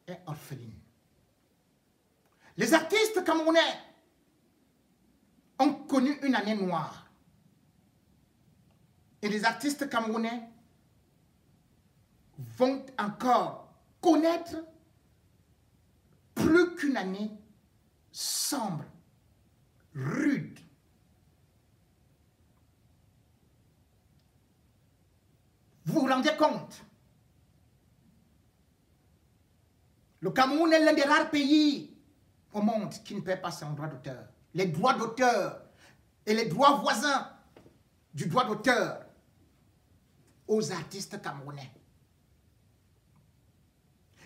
est orpheline. Les artistes camerounais ont connu une année noire. Et les artistes camerounais vont encore connaître plus qu'une année sombre, rude. Vous vous rendez compte? Le Cameroun est l'un des rares pays au monde qui ne paie pas son droit d'auteur. Les droits d'auteur et les droits voisins du droit d'auteur aux artistes camerounais.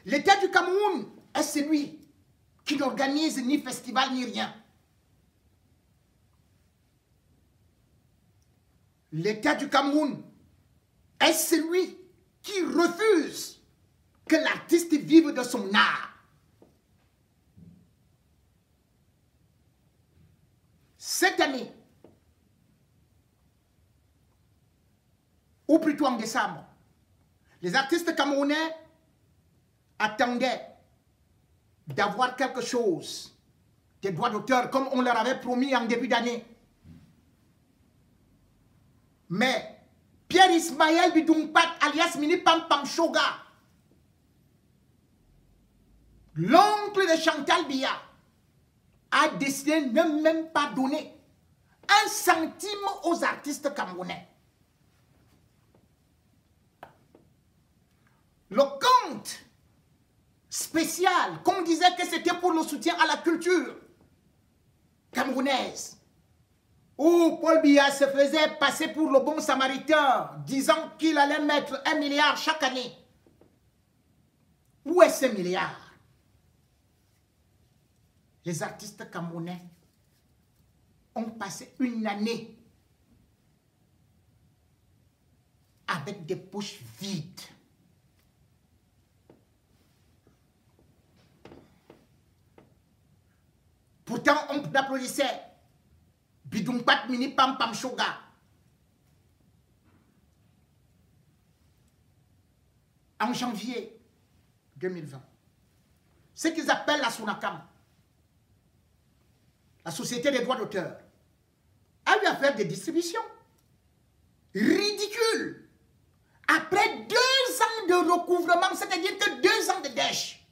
L'État du Cameroun est celui qui n'organise ni festival ni rien. L'État du Cameroun est celui qui refuse que l'artiste vive de son art. Cette année, ou plutôt en décembre, les artistes camerounais attendaient d'avoir quelque chose, des droits d'auteur, comme on leur avait promis en début d'année. Mais Pierre Ismaël Bidumpat, alias Mini Pam Pam Shoga, l'oncle de Chantal Biya, a décidé de ne même pas donner un centime aux artistes camerounais. Le compte spécial, qu'on disait que c'était pour le soutien à la culture camerounaise, où Paul Biya se faisait passer pour le bon samaritain, disant qu'il allait mettre 1 milliard chaque année. Où est ce milliard? Les artistes camerounais ont passé une année avec des poches vides. Pourtant, on applaudissait Bidumpat Mini Pam Pam Shoga. En janvier 2020, ce qu'ils appellent la SONACAM, la Société des droits d'auteur, a eu à faire des distributions ridicules. Après 2 ans de recouvrement, c'est-à-dire que 2 ans de dèche,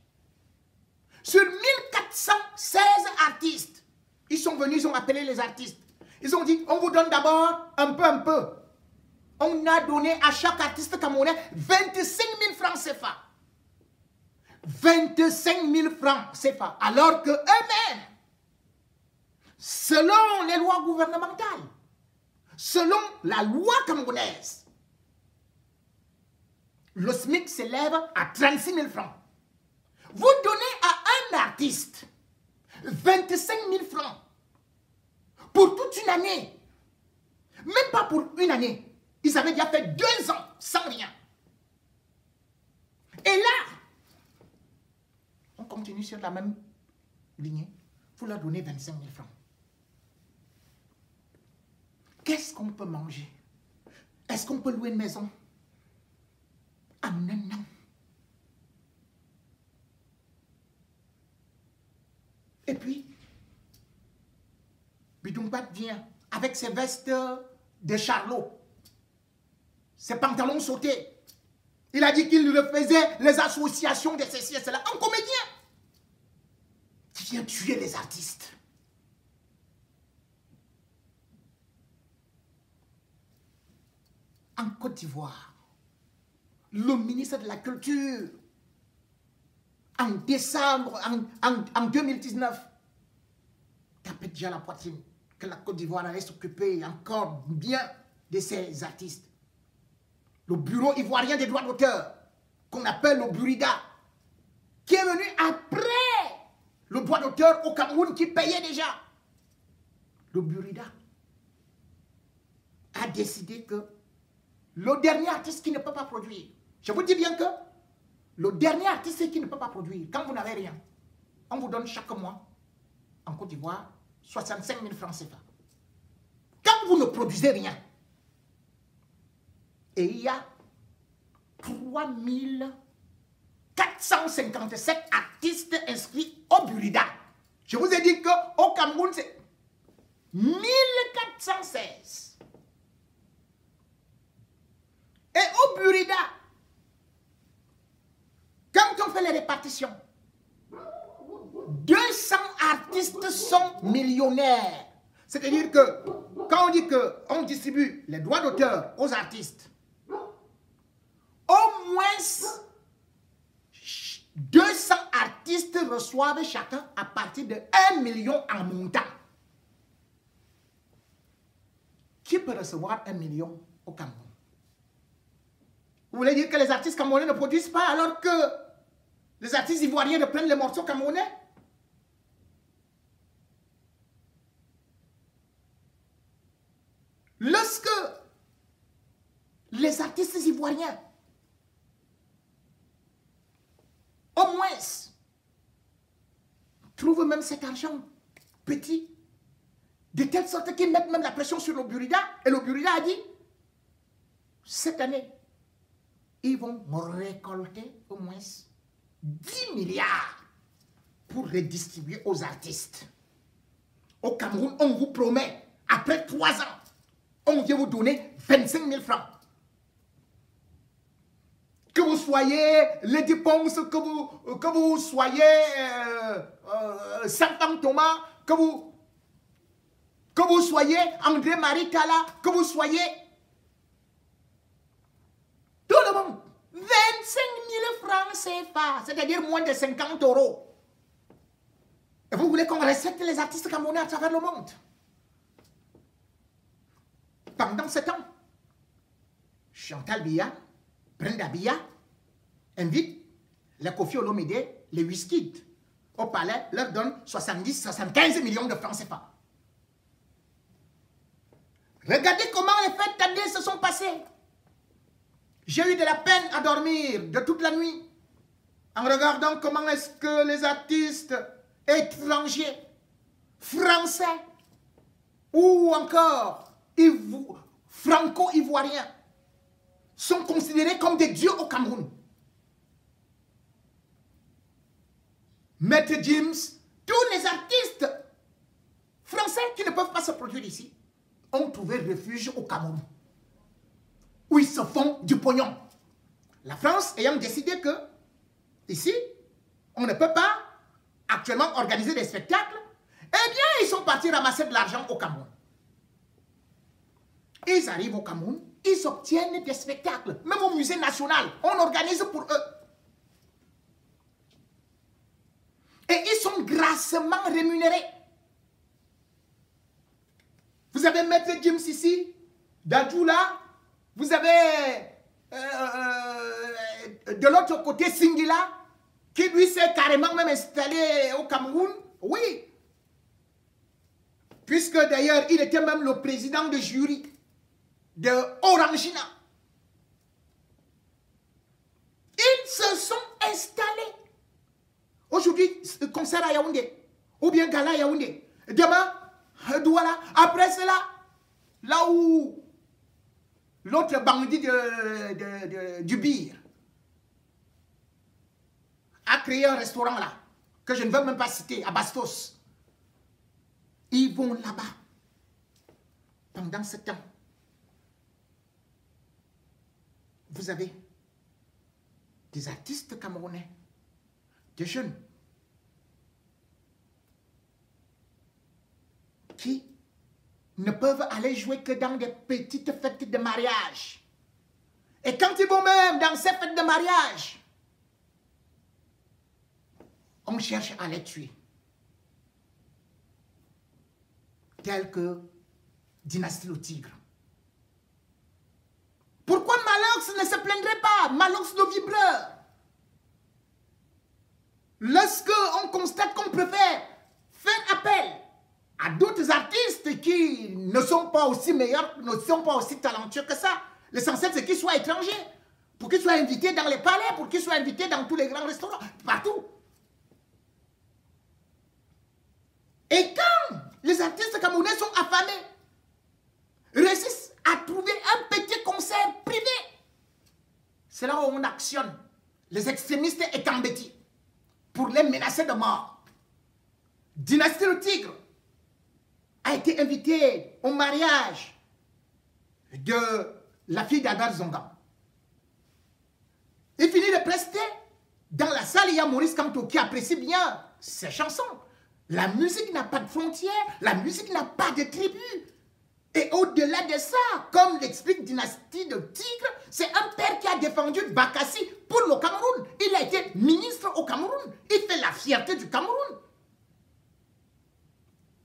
sur 1416 artistes, ils sont venus, ils ont appelé les artistes. Ils ont dit, on vous donne d'abord un peu. On a donné à chaque artiste camerounais 25 000 francs CFA. 25 000 francs CFA. Alors que eux-mêmes, selon les lois gouvernementales, selon la loi camerounaise, le SMIC s'élève à 36 000 francs. Vous donnez à un artiste 25 000 francs pour toute une année. Même pas pour une année. Ils avaient déjà fait 2 ans sans rien. Et là, on continue sur la même lignée. Vous leur donnez 25 000 francs. Qu'est-ce qu'on peut manger? Est-ce qu'on peut louer une maison? Ah non, non. Et puis, Bidumpat vient avec ses vestes de charlot, ses pantalons sautés. Il a dit qu'il refaisait les associations de ceci et cela. Un comédien qui vient tuer les artistes. En Côte d'Ivoire, le ministre de la Culture, en décembre, en 2019, tapait déjà la poitrine que la Côte d'Ivoire allait s'occuper encore bien de ses artistes. Le bureau ivoirien des droits d'auteur, qu'on appelle le Burida, qui est venu après le droit d'auteur au Cameroun qui payait déjà. Le Burida a décidé que le dernier artiste qui ne peut pas produire, je vous dis bien que le dernier artiste qui ne peut pas produire, quand vous n'avez rien, on vous donne chaque mois, en Côte d'Ivoire, 65 000 francs CFA. Quand vous ne produisez rien, et il y a 3 457 artistes inscrits au Burida. Je vous ai dit qu'au Cameroun, c'est 1416. Et au Burida, quand on fait les répartitions, 200 artistes sont millionnaires. C'est-à-dire que quand on dit qu'on distribue les droits d'auteur aux artistes, au moins 200 artistes reçoivent chacun à partir de 1 million en montant. Qui peut recevoir 1 million au Cameroun? Vous voulez dire que les artistes camerounais ne produisent pas alors que les artistes ivoiriens reprennent les morceaux camerounais? Lorsque les artistes ivoiriens, au moins, trouvent même cet argent petit, de telle sorte qu'ils mettent même la pression sur le Burida, et le Burida a dit, cette année, ils vont récolter au moins 10 milliards pour redistribuer aux artistes. Au Cameroun, on vous promet, après 3 ans, on vient vous donner 25 000 francs. Que vous soyez les dépenses, que vous soyez Santan Thomas, que vous soyez André-Marie Tala, que vous soyez tout le monde. 25 000 francs CFA, c'est-à-dire moins de 50 €. Et vous voulez qu'on respecte les artistes camerounais à travers le monde? Pendant ce temps, Chantal Biya, Brenda Biya invite les Koffi Olomide, les Wizkid au palais, leur donne 70-75 millions de francs CFA. Regardez comment les fêtes d'année se sont passées. J'ai eu de la peine à dormir de toute la nuit en regardant comment est-ce que les artistes étrangers, français ou encore franco-ivoiriens sont considérés comme des dieux au Cameroun. Maître James, tous les artistes français qui ne peuvent pas se produire ici ont trouvé refuge au Cameroun, où ils se font du pognon. La France ayant décidé que ici, on ne peut pas actuellement organiser des spectacles, eh bien, ils sont partis ramasser de l'argent au Cameroun. Ils arrivent au Cameroun, ils obtiennent des spectacles, même au musée national, on organise pour eux. Et ils sont grassement rémunérés. Vous avez Maître James ici, Dadju là, vous avez de l'autre côté Singila, qui lui s'est carrément même installé au Cameroun. Oui. Puisque d'ailleurs, il était même le président de jury de Orangina. Ils se sont installés. Aujourd'hui, concert à Yaoundé, ou bien gala à Yaoundé. Demain, Douala. Après cela, là où l'autre bandit du Bir a créé un restaurant là, que je ne veux même pas citer, à Bastos. Ils vont là-bas. Pendant ce temps, vous avez des artistes camerounais, des jeunes, qui ne peuvent aller jouer que dans des petites fêtes de mariage. Et quand ils vont même dans ces fêtes de mariage, on cherche à les tuer. Tel que Dynastie le Tigre. Pourquoi Malox ne se plaindrait pas? Malox le vibreur. Lorsque on constate qu'on préfère faire appel à d'autres artistes qui ne sont pas aussi meilleurs, ne sont pas aussi talentueux que ça, l'essentiel c'est qu'ils soient étrangers, pour qu'ils soient invités dans les palais, pour qu'ils soient invités dans tous les grands restaurants, partout. Et quand les artistes camerounais sont affamés, réussissent à trouver un petit concert privé, c'est là où on actionne les extrémistes et Kambeti pour les menacer de mort. Dynastie le Tigre a été invité au mariage de la fille d'Adar Zonga. Il finit de prester. Dans la salle, il y a Maurice Kamto qui apprécie bien ses chansons. La musique n'a pas de frontières, la musique n'a pas de tribu. Et au-delà de ça, comme l'explique Dynastie de Tigre, c'est un père qui a défendu Bakassi pour le Cameroun. Il a été ministre au Cameroun. Il fait la fierté du Cameroun.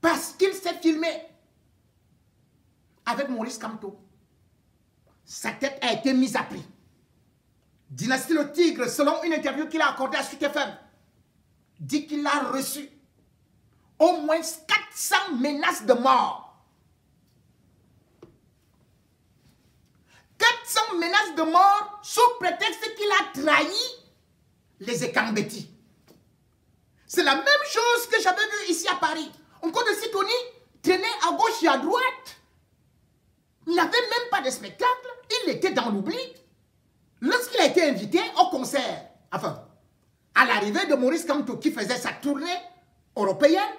Parce qu'il s'est filmé avec Maurice Kamto. Sa tête a été mise à prix. Dynastie le Tigre, selon une interview qu'il a accordée à Sud FM, dit qu'il a reçu au moins 400 menaces de mort. 400 menaces de mort sous prétexte qu'il a trahi les Ekambeti. C'est la même chose que j'avais vu ici à Paris. Encore de Sitoni traînait à gauche et à droite. Il n'avait même pas de spectacle. Il était dans l'oubli. Lorsqu'il a été invité au concert, enfin, à l'arrivée de Maurice Kamto qui faisait sa tournée européenne,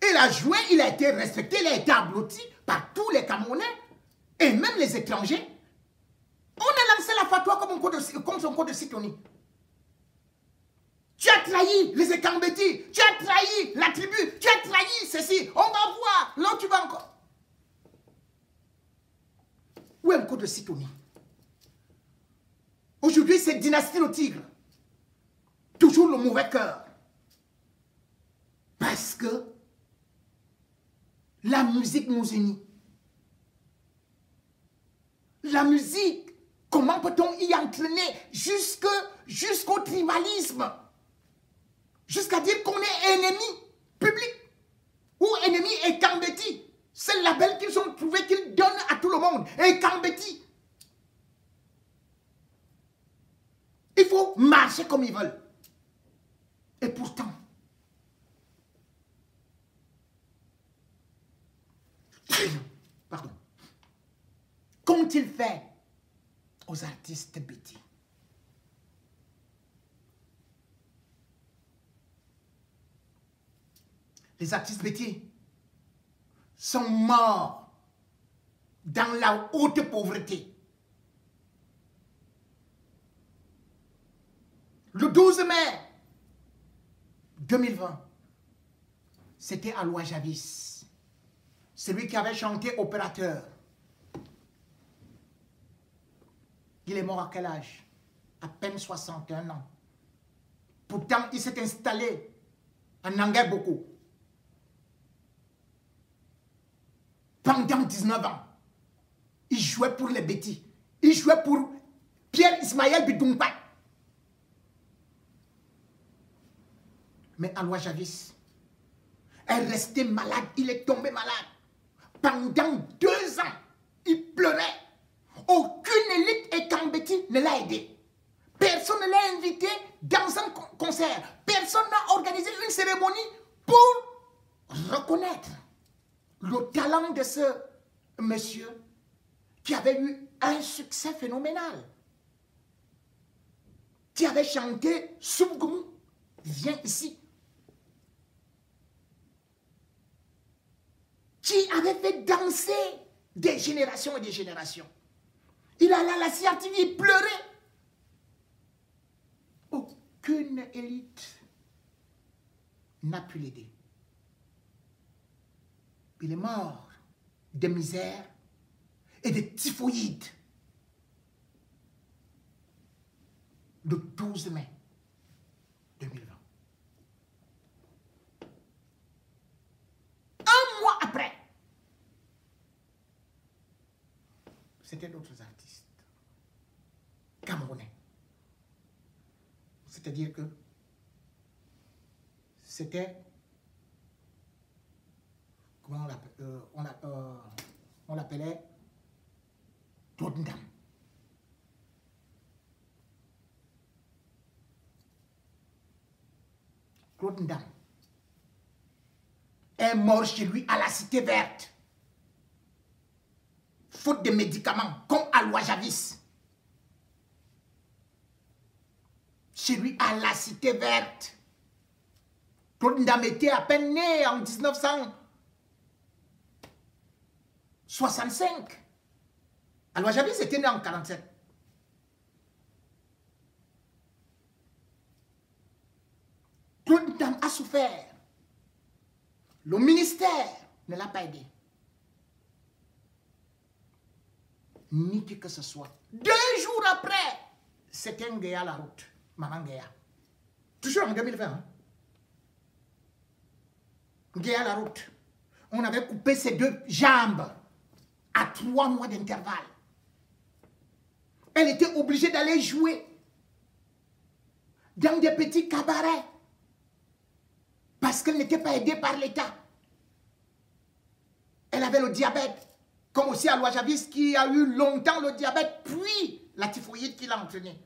il a joué, il a été respecté, il a été applaudi par tous les Camerounais et même les étrangers. On a lancé la fatwa comme son code de Sitoni. Tu as trahi les Ekambeti, tu as trahi la tribu, tu as trahi ceci, on va voir, là tu vas encore. Où est un code de Sitoni? Aujourd'hui, c'est Dynastie le Tigre. Toujours le mauvais cœur. Parce que la musique nous unit. La musique, comment peut-on y entraîner jusqu'au tribalisme? Jusqu'à dire qu'on est ennemi public ou ennemi Ekambeti. C'est le label qu'ils ont trouvé qu'ils donnent à tout le monde. Ekambeti. Il faut marcher comme ils veulent. Et pourtant, pardon, qu'ont-ils fait aux artistes Béti? Les artistes Béti sont morts dans la haute pauvreté. Le 12 mai 2020, c'était Alois Javis, celui qui avait chanté Opérateur. Il est mort à quel âge? À peine 61 ans. Pourtant, il s'est installé en Nangai beaucoup. Pendant 19 ans, il jouait pour les Bétis. Il jouait pour Pierre Ismaël Bidumpa. Mais Alois Javis est resté malade, il est tombé malade. Pendant 2 ans, il pleurait. Aucune élite Ekambeti ne l'a aidé. Personne ne l'a invité dans un concert. Personne n'a organisé une cérémonie pour reconnaître le talent de ce monsieur qui avait eu un succès phénoménal. Qui avait chanté Soubgoumou, viens ici. Qui avait fait danser des générations et des générations. Il allait à la CRTV, il pleurait. Aucune élite n'a pu l'aider. Il est mort de misère et de typhoïde le 12 mai 2020. Un mois après, c'était d'autres artistes camerounais. C'est-à-dire que c'était, comment on l'appelait, Claude Ndam. Claude Ndam est mort chez lui à la Cité Verte. Faute de médicaments, comme Alois Javis. chez lui à la Cité Verte. Claude Ndam était à peine né en 1965. Alors j'avais c'était né en 47. Claude Ndam a souffert. Le ministère ne l'a pas aidé. Ni que ce soit. 2 jours après, c'était un gars à la route. Maman Guéa. Toujours en 2020. Hein? Guéa à la route. On avait coupé ses 2 jambes à 3 mois d'intervalle. Elle était obligée d'aller jouer dans des petits cabarets parce qu'elle n'était pas aidée par l'État. Elle avait le diabète. Comme aussi Alois Javis qui a eu longtemps le diabète, puis la typhoïde qui l'a entraîné.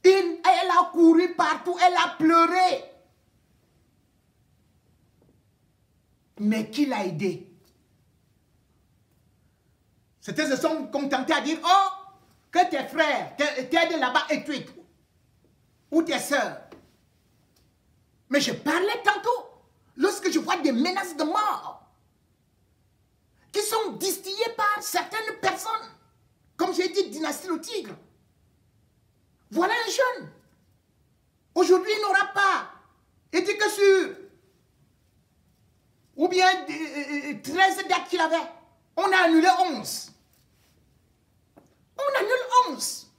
Elle a couru partout, elle a pleuré. Mais qui l'a aidé? C'était se sont contentés à dire, oh, que tes frères t'aident là-bas et tu es tout. Ou tes sœurs. Mais je parlais tantôt, lorsque je vois des menaces de mort, qui sont distillées par certaines personnes, comme j'ai dit, dynastie le tigre. Voilà un jeune. Aujourd'hui, il n'aura pas été que sur, ou bien 13 dates qu'il avait. On a annulé 11. On annule 11.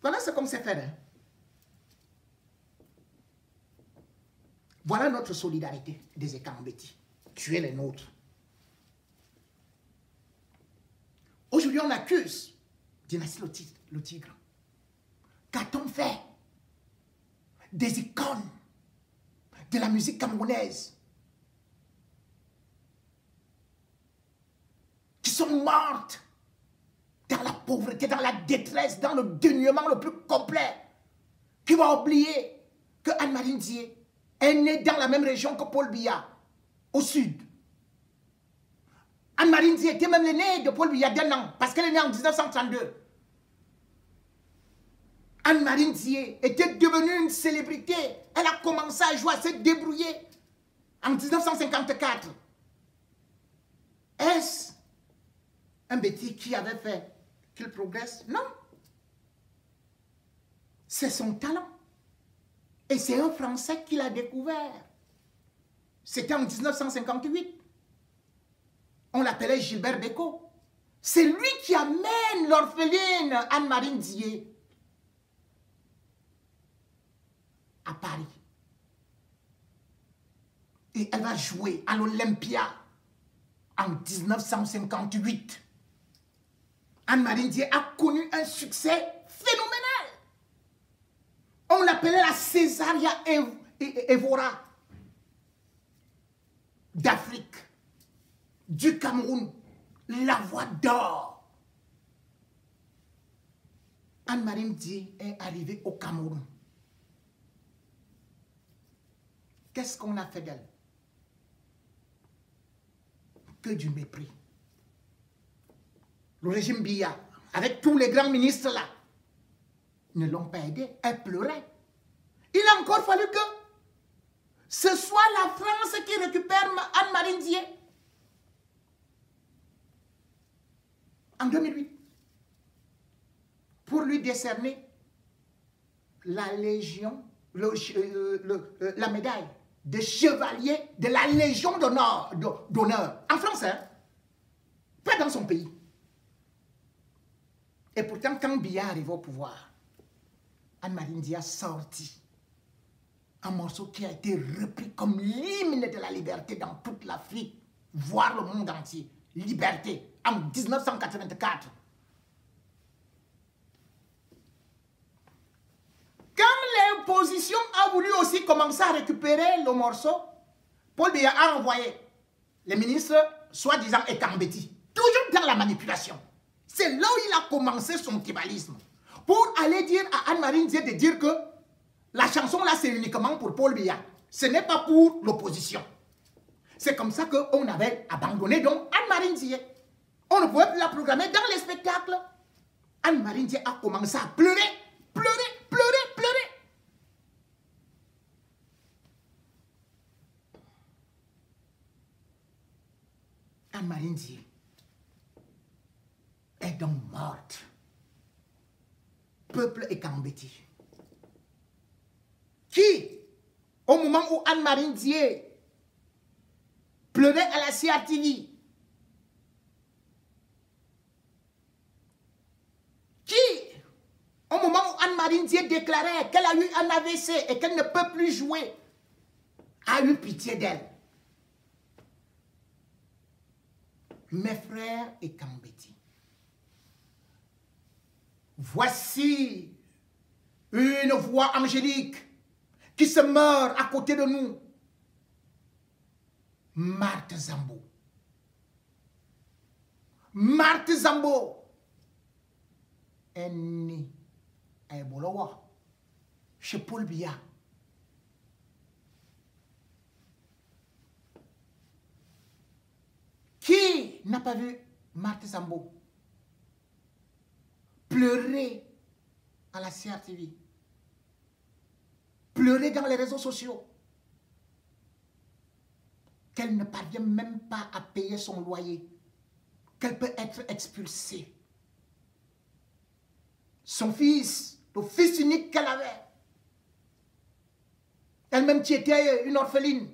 Voilà ce qu'on s'est fait. Hein? Voilà notre solidarité des Ekambeti. Tu es les nôtres. Aujourd'hui, on accuse Dynastie le tigre. Qu'a-t-on fait des icônes de la musique camerounaise qui sont mortes dans la pauvreté, dans la détresse, dans le dénuement le plus complet, qui va oublier que Anne-Marie Ndiaye est née dans la même région que Paul Biya, au sud. Anne-Marie Ndiaye était même l'aînée de Paul Biya d'1 an, parce qu'elle est née en 1932. Anne-Marie Ndiaye était devenue une célébrité. Elle a commencé à jouer, à se débrouiller en 1954. Est-ce un bêtis qui avait fait qu'il progresse? Non. C'est son talent. Et c'est un Français qui l'a découvert. C'était en 1958. On l'appelait Gilbert Bécaud. C'est lui qui amène l'orpheline Anne-Marie Ndiaye à Paris. Et elle va jouer à l'Olympia en 1958. Anne-Marie Ndiaye a connu un succès phénoménal. On l'appelait la Césaria Evora d'Afrique, du Cameroun, la voix d'or. Anne-Marie Ndiaye est arrivée au Cameroun. Qu'est-ce qu'on a fait d'elle? Que du mépris. Le régime Biya, avec tous les grands ministres là, ne l'ont pas aidée. Elle pleurait. Il a encore fallu que ce soit la France qui récupère Anne-Marie Ndiaye en 2008 pour lui décerner la Légion, la médaille de chevalier de la Légion d'honneur en France, hein? Pas dans son pays. Et pourtant, quand Biya arrive au pouvoir, Anne-Marie Ndiaye a sorti un morceau qui a été repris comme l'hymne de la liberté dans toute l'Afrique, voire le monde entier. Liberté, en 1984. Quand l'opposition a voulu aussi commencer à récupérer le morceau, Paul Biya a envoyé les ministres, soi-disant Ekambeti, toujours dans la manipulation. C'est là où il a commencé son tribalisme. Pour aller dire à Anne-Marie Ndiaye de dire que la chanson là c'est uniquement pour Paul Biya. Ce n'est pas pour l'opposition. C'est comme ça qu'on avait abandonné donc Anne-Marie Ndiaye. On ne pouvait plus la programmer dans les spectacles. Anne-Marie Ndiaye a commencé à pleurer, pleurer, pleurer, pleurer. Anne-Marie Ndiaye est donc morte. Peuple est embêté. Qui, au moment où Anne-Marie Ndiaye pleurait à la CRTV, qui, au moment où Anne-Marie Ndiaye déclarait qu'elle a eu un AVC et qu'elle ne peut plus jouer, a eu pitié d'elle. Mes frères et Kambeti, voici une voix angélique qui se meurt à côté de nous. Marthe Zambo. Marthe Zambo est née à Ebolowa, chez Paul Biya. Qui n'a pas vu Marthe Zambo pleurer à la CRTV, pleurer dans les réseaux sociaux, qu'elle ne parvient même pas à payer son loyer, qu'elle peut être expulsée. Son fils, le fils unique qu'elle avait, elle-même qui était une orpheline,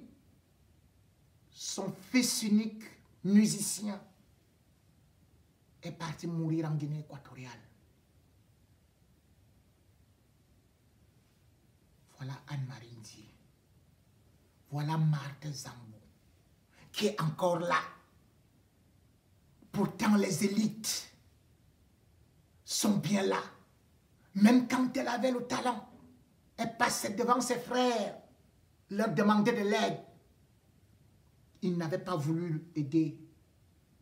son fils unique, musicien, est parti mourir en Guinée équatoriale. Voilà Anne-Marie Ndiaye. Voilà Marthe Zambo, qui est encore là. Pourtant, les élites sont bien là. Même quand elle avait le talent, elle passait devant ses frères, leur demandait de l'aide. Ils n'avaient pas voulu aider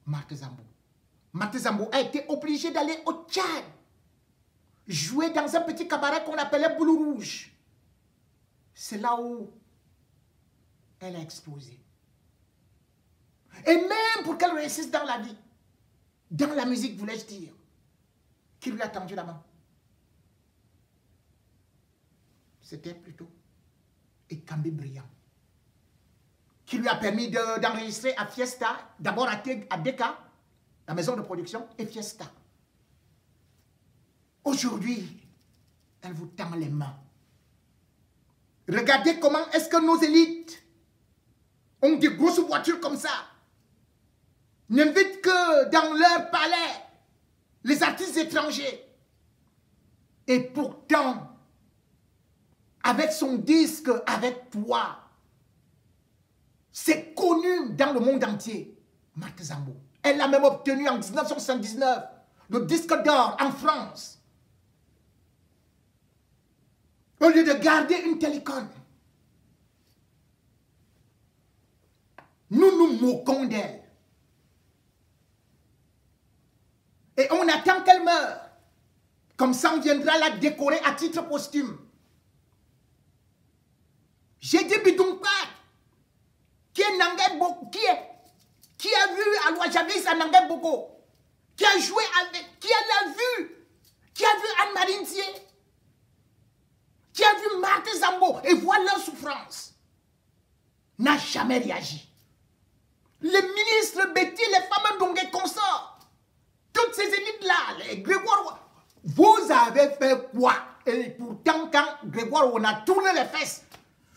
Marthe Zambo. Marthe Zambo a été obligée d'aller au Tchad, jouer dans un petit cabaret qu'on appelait Boulou Rouge. C'est là où elle a explosé. Et même pour qu'elle réussisse dans la vie, dans la musique, voulais-je dire, qui lui a tendu la main? C'était plutôt Ekambi Brillant, qui lui a permis d'enregistrer à Fiesta, d'abord à Deka, la maison de production, et Fiesta. Aujourd'hui, elle vous tend les mains. Regardez comment est-ce que nos élites ont des grosses voitures comme ça. N'invitent que dans leur palais les artistes étrangers. Et pourtant, avec son disque, avec toi, c'est connu dans le monde entier, Marthe Zambo. Elle a même obtenu en 1979 le disque d'or en France. Au lieu de garder une telle icône, nous nous moquons d'elle. Et on attend qu'elle meure. Comme ça, on viendra la décorer à titre posthume. J'ai dit Bidounkpat, qui est Nangai Boko, qui a vu à Ouajavis à Nangai Boko, qui a joué avec, qui a vu Anne-Marie Ndiaye, qui a vu Marthe Zambo et voit leur souffrance, n'a jamais réagi. Les ministres Betty, les femmes Ndongé consorts, toutes ces élites-là, les Grégoire, vous avez fait quoi? Et pourtant, quand Grégoire, on a tourné les fesses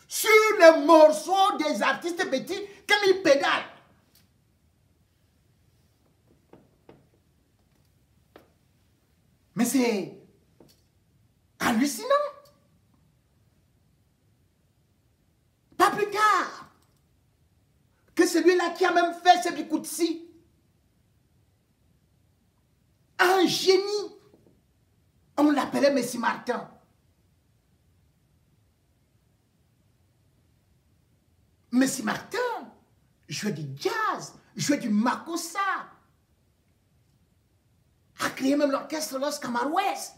sur les morceaux des artistes Betty, quand ils pédalent. Mais c'est hallucinant. Pas plus tard que celui-là qui a même fait ce Bikoutsi. Un génie. On l'appelait Messi Martin. Messi Martin jouait du jazz, jouait du makossa, a créé même l'orchestre Los Camarouès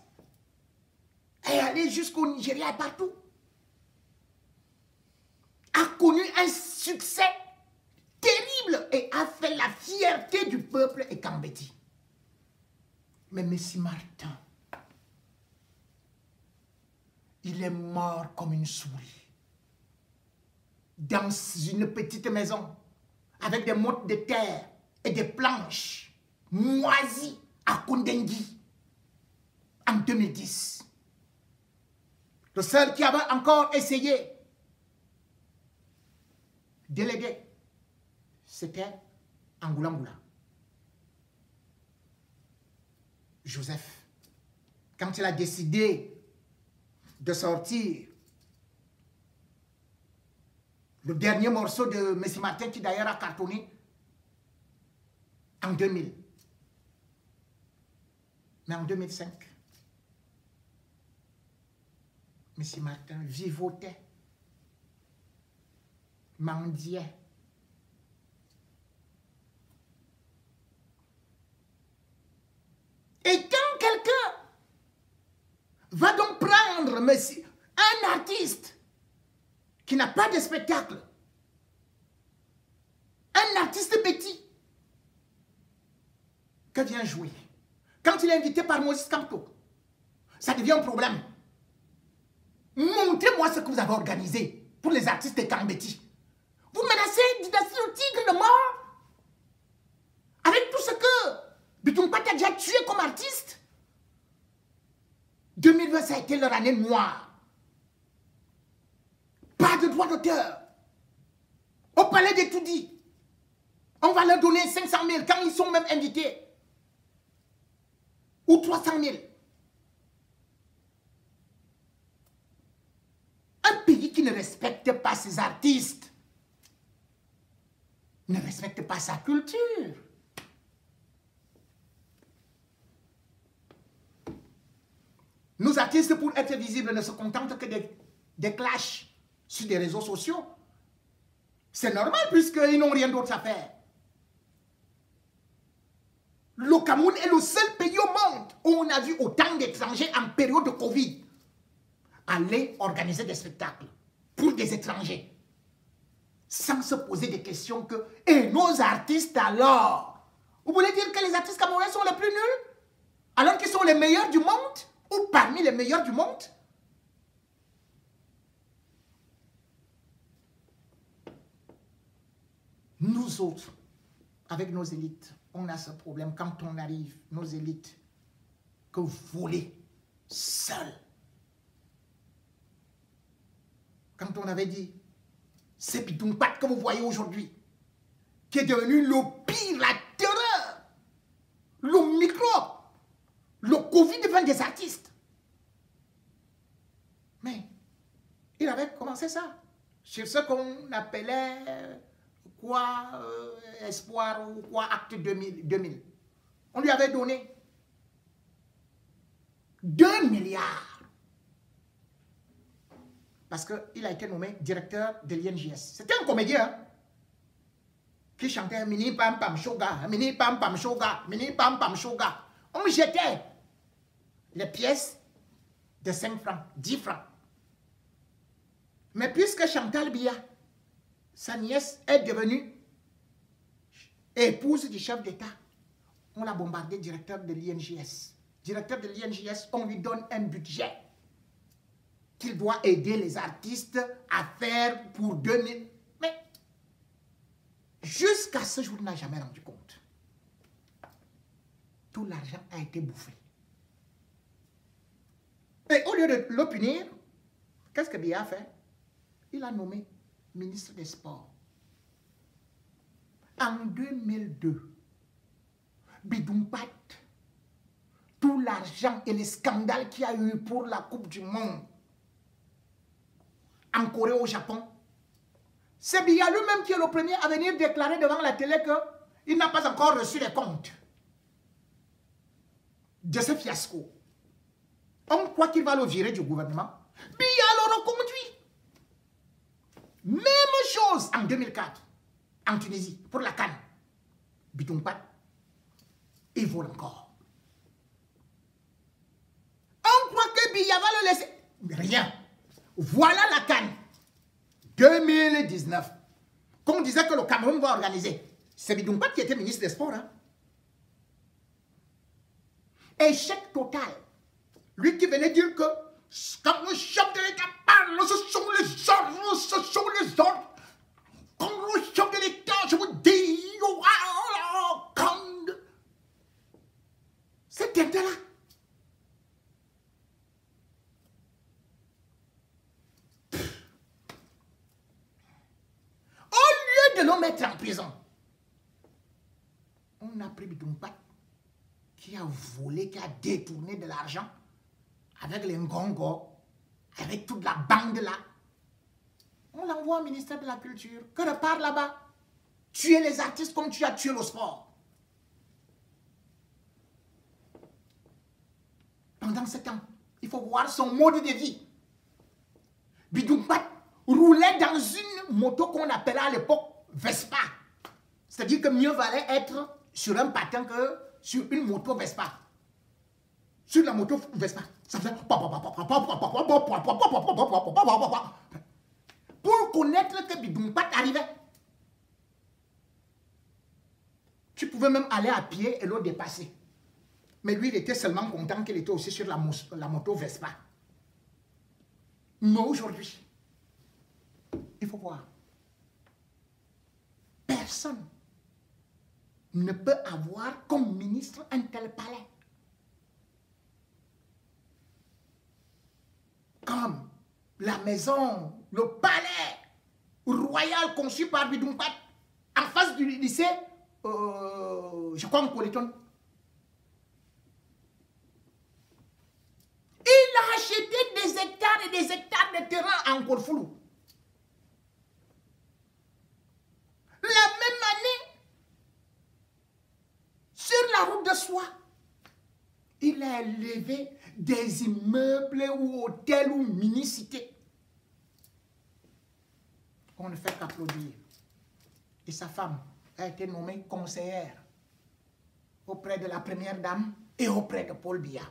et allé jusqu'au Nigeria et partout. A connu un succès terrible et a fait la fierté du peuple et Kambeti. Mais Messi Martin, il est mort comme une souris dans une petite maison avec des mottes de terre et des planches moisies à Koundengui en 2010. Le seul qui avait encore essayé de l'aider, c'était Angoula. Joseph, quand il a décidé de sortir le dernier morceau de Messi Martin, qui d'ailleurs a cartonné en 2000. Mais en 2005, Messi Martin vivotait, mendiait. Et quand quelqu'un va donc prendre Messi, un artiste qui n'a pas de spectacle, un artiste petit, qui vient jouer, quand il est invité par Moses Kamto, ça devient un problème. Montrez-moi ce que vous avez organisé pour les artistes de Kambeti. Vous menacez Dynastie au Tigre de mort avec tout ce que Bitoumpat a déjà tué comme artiste. 2020, ça a été leur année noire. Pas de droit d'auteur. Au palais des Toudi, on va leur donner 500 000 quand ils sont même invités. Ou 300 000. Un pays qui ne respecte pas ses artistes ne respecte pas sa culture. Nos artistes, pour être visibles, ne se contentent que des clashs sur des réseaux sociaux. C'est normal puisqu'ils n'ont rien d'autre à faire. Le Cameroun est le seul pays au monde où on a vu autant d'étrangers en période de Covid aller organiser des spectacles pour des étrangers sans se poser des questions que « Et nos artistes alors ?» Vous voulez dire que les artistes camerounais sont les plus nuls alors qu'ils sont les meilleurs du monde ou parmi les meilleurs du monde? Nous autres, avec nos élites, on a ce problème quand on arrive, nos élites, que voler seuls. Quand on avait dit, c'est Bitoumpat que vous voyez aujourd'hui, qui est devenu le pire, la terreur, le microbe, le Covid devant des artistes. Mais il avait commencé ça, sur ce qu'on appelait quoi, espoir ou quoi, acte 2000. On lui avait donné 2 milliards. Parce qu'il a été nommé directeur de l'INJS. C'était un comédien hein, qui chantait Mini Pam Pam Shoga, Mini Pam Pam Shoga, Mini Pam Pam Shoga. On jetait les pièces de 5 francs, 10 francs. Mais puisque Chantal Biya, sa nièce, est devenue épouse du chef d'État, on l'a bombardé directeur de l'INJS. Directeur de l'INJS, on lui donne un budget qu'il doit aider les artistes à faire pour 2000. Mais jusqu'à ce jour, il n'a jamais rendu compte. Tout l'argent a été bouffé. Et au lieu de le punir, qu'est-ce que Biya a fait? Il a nommé ministre des Sports. En 2002, Bitoumpat, tout l'argent et les scandales qu'il y a eu pour la Coupe du Monde, en Corée, au Japon, c'est Biya lui-même qui est le premier à venir déclarer devant la télé qu'il n'a pas encore reçu les comptes de ce fiasco. On croit qu'il va le virer du gouvernement. Biya le reconduit. Même chose en 2004, en Tunisie, pour la CAN. Bitoumpat, il vole encore. On croit que Biya va le laisser. Rien. Voilà la CAN 2019. qu'on disait que le Cameroun va organiser. C'est Bidumpat qui était ministre des Sports. Hein. Échec total. Lui qui venait dire que quand le chef de l'État parle, ce sont les ordres, ce sont les ordres. Quand le chef de l'État, je vous dis, quand c'est là. Au lieu de nous mettre en prison, on a pris Bidumpat qui a volé, qui a détourné de l'argent avec les Ngongo, avec toute la bande là. On l'envoie au ministère de la Culture. Que repart là-bas? Tuer les artistes comme tu as tué le sport. Pendant ce temps, il faut voir son mode de vie. Bidumpat roulait dans une moto qu'on appelait à l'époque Vespa. C'est-à-dire que mieux valait être sur un patin que sur une moto Vespa. Sur la moto Vespa, ça faisait... Pour connaître que Bidumpat arrivait. Tu pouvais même aller à pied et le dépasser. Mais lui, il était seulement content qu'il était aussi sur la moto Vespa. Mais aujourd'hui, il faut voir. Personne ne peut avoir comme ministre un tel palais. Comme la maison, le palais royal conçu par Bidumpat en face du lycée, je crois en Coleton. Il a acheté des hectares et des hectares de terrain en Korfoulou. La même année, sur la route de Soie, il a élevé des immeubles ou hôtels ou mini-cités. On ne fait qu'applaudir. Et sa femme a été nommée conseillère auprès de la première dame et auprès de Paul Biya.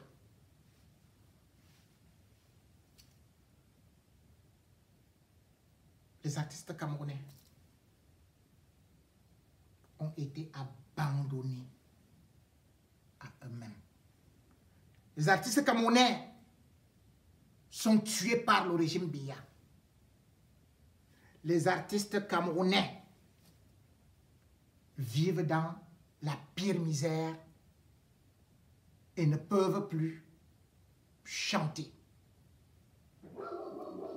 Les artistes camerounais ont été abandonnés à eux-mêmes. Les artistes camerounais sont tués par le régime Biya. Les artistes camerounais vivent dans la pire misère et ne peuvent plus chanter.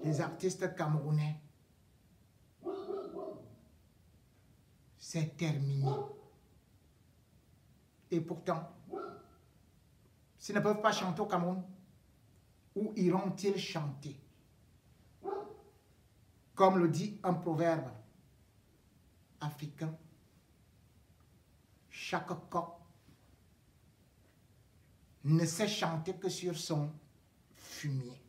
Les artistes camerounais, c'est terminé. Et pourtant, s'ils ne peuvent pas chanter au Cameroun, où iront-ils chanter? Comme le dit un proverbe africain, chaque coq ne sait chanter que sur son fumier.